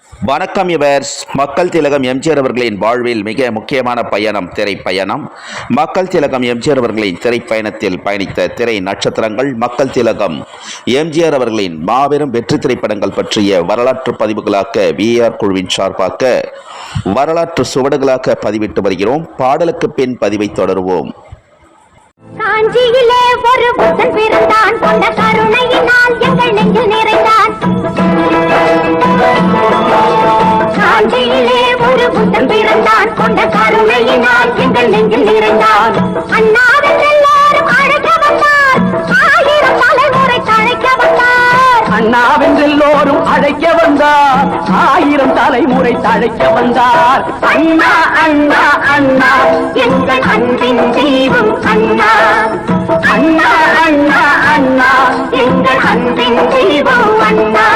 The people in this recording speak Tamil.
வணக்கம் யுவர்ஸ். மக்கள் திலகம் எம்ஜிஆர் அவர்களின் வாழ்வில் மிக முக்கியமான பயணம் திரைப்பயணம். மக்கள் திலகம் எம்ஜிஆர் அவர்களின் திரைப்பயணத்தில் பயணித்த திரை நட்சத்திரங்கள், மக்கள் திலகம் எம்ஜிஆர் அவர்களின் மாபெரும் வெற்றி திரைப்படங்கள் பற்றிய வரலாற்று பதிவுகளாக விஆர் குழுவின் சார்பாக வரலாற்று சுவடுகளாக பதிவிட்டு வருகிறோம். பாடலுக்கு பின் பதிவை தொடருவோம். காஞ்சியிலே ஒரு புத்தன் பிறந்தான், கொண்ட கருணையினால் எங்கள் நெஞ்சில் நிறைந்தான். காஞ்சியிலே ஒரு புத்தன் பிறந்தான், கொண்ட கருணையினால் எங்கள் நெஞ்சில் நிறைந்தான். அண்ணாவின் எல்லோரும் அழைக்க வந்தார், ஆயிரம் தலைமுறை தழைக்க வந்தார். அண்ணாவின் எல்லோரும் அழைக்க வந்தார், ஆயிரம் தலைமுறை தழைக்க வந்தார். அண்ணா அண்ணா அண்ணா எங்கள் அன்பின் தெய்வம் அண்ணா. அண்ணா அண்ணா அண்ணா எங்கள் அன்பின் தெய்வம் அண்ணா.